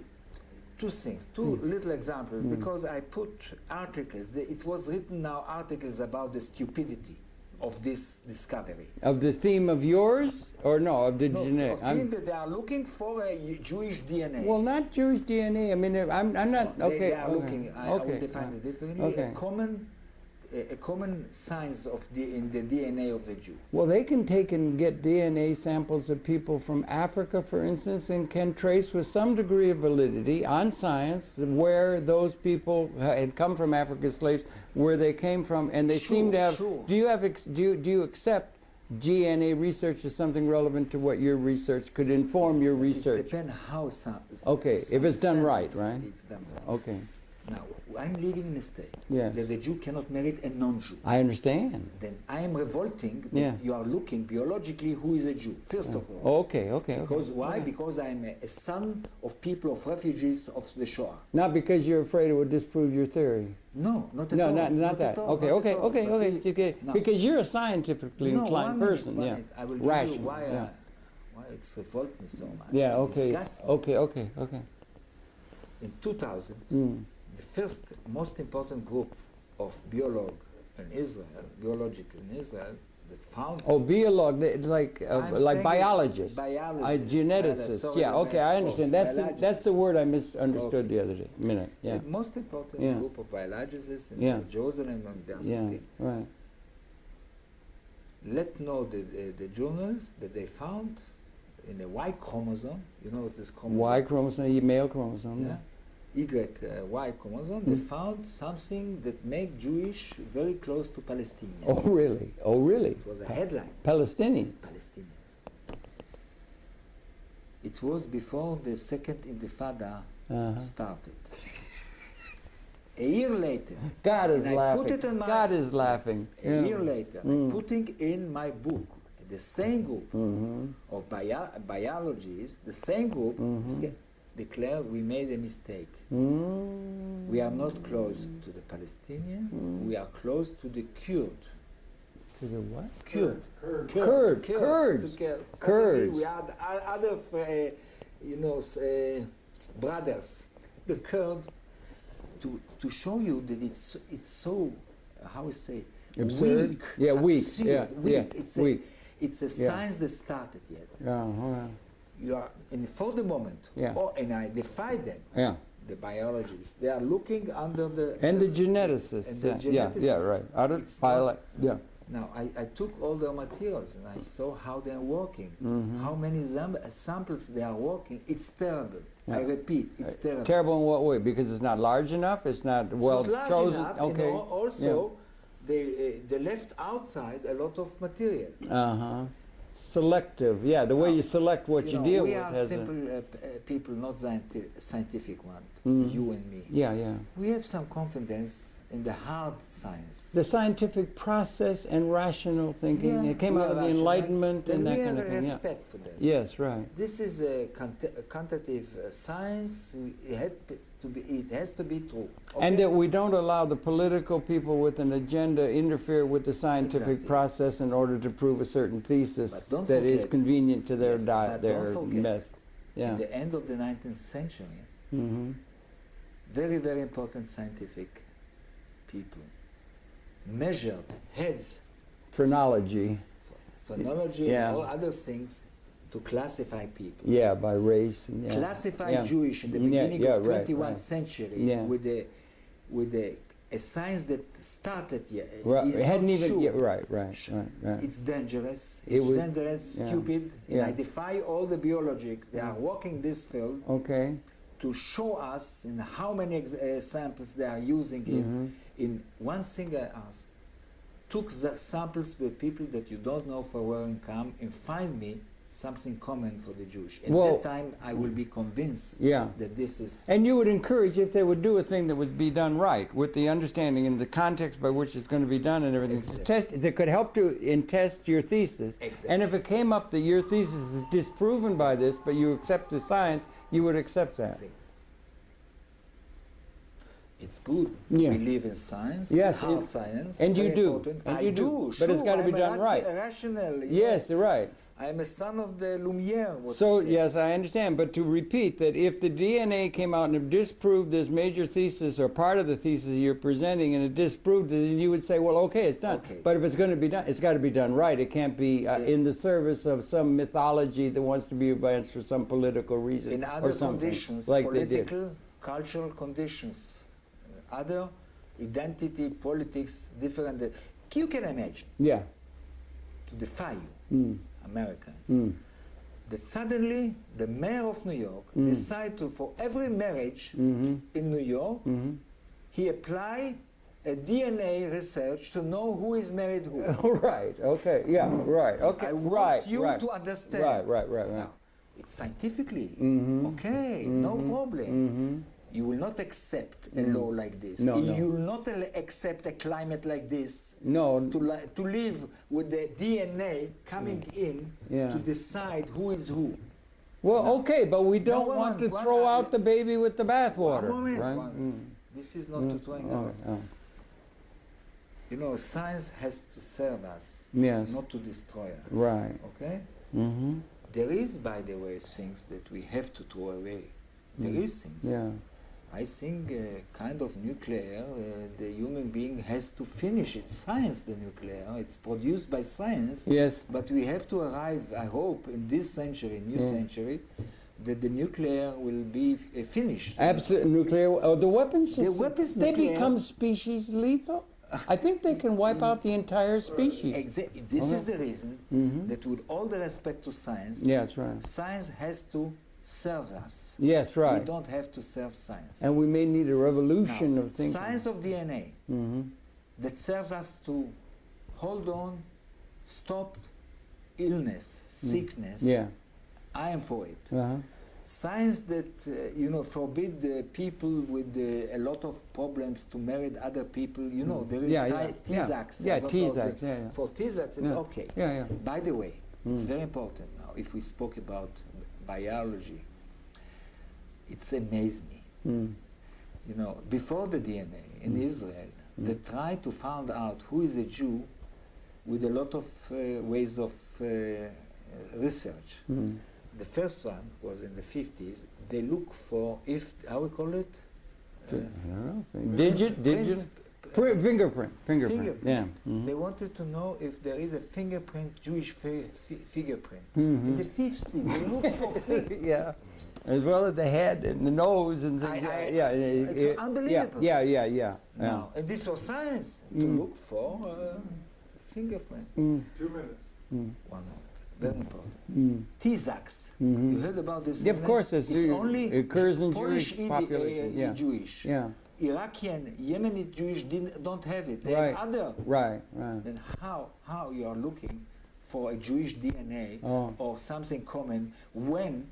two things, two little examples, because I put articles, it was written now articles about the stupidity of this discovery. Of the theme of yours, or no, of the genetic? Of theme that they are looking for a Jewish DNA. Well, not Jewish DNA. I mean, I'm not. No, okay. They are looking. I will define it differently. Okay. A common signs in the DNA of the Jew. Well, they can take and get DNA samples of people from Africa, for instance, and can trace with some degree of validity on science where those people had come from, African slaves, where they came from, and they seem to have. Sure. Do you accept DNA research is something relevant to what your research could inform your research? It depends how okay, if it's done right, right? It's done right. Okay. Now, I'm living in a state yes. that the Jew cannot marry a non-Jew. I understand. Then I am revolting that you are looking biologically who is a Jew, first of all. Okay, okay. Because why? Because I am a son of people, of refugees of the Shoah. Not because you're afraid it would disprove your theory. No, not at all. No, not that. Okay, okay. No. Because you're a scientifically inclined person. I will Rational. tell you why it's revolted me so much. Yeah, okay. Okay. In 2000, the first most important group of biological in Israel, that found... Oh, biolog, like biologists. Biologists. Geneticists. Yeah, okay, I understand. That's the word I misunderstood the other day. Yeah. The most important group of biologists in Jerusalem University. Yeah, right. Let know the journals that they found in the Y chromosome. You know what this chromosome? Y chromosome, male chromosome. Yeah. Y chromosome, they found something that made Jewish very close to Palestinians. Oh, really? Oh, really? It was a headline. Palestinians. It was before the second Intifada started. A year later, God is laughing. God is laughing. A year later, I'm putting in my book the same group of biologists, the same group declared we made a mistake. We are not close to the Palestinians, we are close to the Kurds. To the what? Kurds. Kurds. We are other, brothers. The Kurds, to show you that it's so, how we say, absurd. Weak. Yeah, weak. Absurd, Yeah, weak. Weak. It's a science that started yet. You are, and for the moment, and I defy them, the biologists, they are looking under the... And the geneticists. And the geneticists. Right. Now, I took all their materials and I saw how they are working, how many samples they are working. It's terrible. I repeat, it's terrible. Terrible in what way? Because it's not large enough? It's not well chosen? Enough, okay. And also, they left outside a lot of material. Selective, the way you select what you deal with. We are simple people, not scientific one, you and me. We have some confidence in the hard science. The scientific process and rational thinking. It came out of the Enlightenment and that kind of thing. We have respect for them. Yes, right. This is a quantitative science. It has to be true. Okay? And that we don't allow the political people with an agenda interfere with the scientific process in order to prove a certain thesis that is convenient to their mess. At the end of the 19th century, very, very important scientific people measured heads, phrenology, and all other things to classify people. By race. Classify Jewish in the beginning of 21st century with a science that started it hadn't even It's dangerous. It's dangerous, stupid, and I defy all the biologists. They are working this field. To show us in how many samples they are using it. In one thing I asked, took the samples with people that you don't know for where they come and find me something common for the Jewish. At that time, I will be convinced that this is... And you would encourage if they would do a thing that would be done right, with the understanding and the context by which it's going to be done and everything, that could help to test your thesis. And if it came up that your thesis is disproven by this, but you accept the science, you would accept that. It's good. We live in science, hard science. And you do. Important. And I you do. But it's got to be done right. Rational. Yes, right. I am a son of the Lumiere. So, yes, I understand. But to repeat that if the DNA came out and disproved this major thesis or part of the thesis you're presenting and it disproved it, then you would say, well, okay, it's done. But if it's going to be done, it's got to be done right. It can't be in the service of some mythology that wants to be advanced for some political reason. In other conditions, like political, cultural conditions, other identity, politics, different. You can imagine. To defy you, Americans, that suddenly the mayor of New York decided to, for every marriage in New York, he apply a DNA research to know who is married who. Right. Okay. Yeah. Right. Okay. I want right. you right. to understand. Right. Now, it's scientifically Mm-hmm. okay, no problem. Mm-hmm. You will not accept a law like this. No, you no. will not accept a climate like this. No. To live with the DNA coming in to decide who is who. Well, No. okay, but we don't No, want to one- throw one- out the baby with the bathwater. One moment, right? This is not to throwing out. You know, science has to serve us, Yes. not to destroy us. Right. Okay? Mm-hmm. There is, by the way, things that we have to throw away. There is things. Yeah. I think kind of nuclear, the human being has to finish its science, the nuclear. It's produced by science. Yes. But we have to arrive, I hope, in this century, new century, that the nuclear will be finished. Absolutely. Nuclear. The weapons system. The weapons they nuclear. become species lethal. I think they can wipe out the entire species. Exactly. This is the reason that, with all the respect to science, Yeah, that's right. science has to serve us. Yes, right. We don't have to serve science. And we may need a revolution Now, of thinking. science of DNA Mm-hmm. that serves us to hold on, stop illness, sickness. Yeah. I am for it. Uh-huh. Science that forbid people with a lot of problems to marry other people. You know, there is T-Zax. Yeah, I don't know if T-Zax, yeah. For T-Zax, it's okay. Yeah, yeah. By the way, it's very important now. If we spoke about biology, it's amazed me. You know, before the DNA in Israel, they tried to find out who is a Jew with a lot of ways of research. The first one was in the 50s. They look for, how we call it? I don't know. Digit? Fingerprint. Yeah. They wanted to know if there is a fingerprint, Jewish fingerprint. In the 50s, they looked for fingerprint. Yeah. As well as the head and the nose and things. It's unbelievable. Yeah. Now, and this was science, to look for fingerprint. 2 minutes. 1 minute. Very important. T-Zax. You heard about this? Yeah, of course, it's only it occurs in Polish Jewish population. Yeah. Jewish. Yeah. Iraqian, Yemeni Jewish don't have it. They Right. have other. Right. Then how you are looking for a Jewish DNA or something common when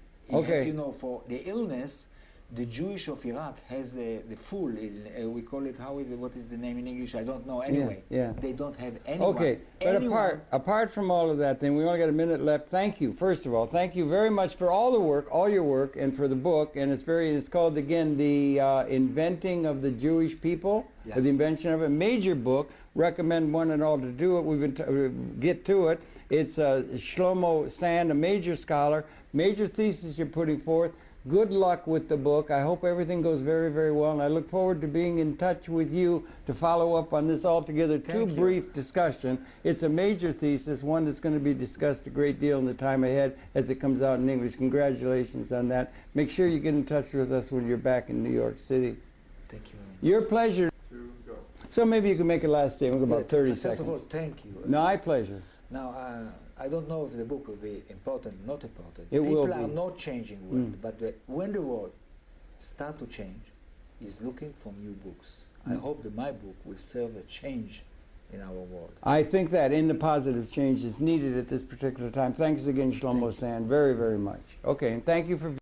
for the illness, the Jewish of Iraq has the full, we call it, what is the name in English? I don't know. Anyway, they don't have anyone. Okay, but apart from all of that, then we only got a minute left. Thank you, first of all. Thank you very much for all your work, and for the book. And it's called, again, The Inventing of the Jewish People, or The Invention of a Major book. Recommend one and all to do it. We've been get to it. It's Shlomo Sand, a major scholar, major thesis you're putting forth. Good luck with the book. I hope everything goes very, very well, and I look forward to being in touch with you to follow up on this altogether brief discussion. It's a major thesis, one that's going to be discussed a great deal in the time ahead as it comes out in English. Congratulations on that. Make sure you get in touch with us when you're back in New York City. Thank you. Your pleasure. To go. So maybe you can make a last statement, about 30 seconds. First of all, thank you. My pleasure. Now, I don't know if the book will be important, not important. It will People are be. not changing world, but when the world start to change, is looking for new books. I hope that my book will serve a change in our world. I think that in the positive change is needed at this particular time. Thanks again, Shlomo Sand, very, very much. Okay, and thank you for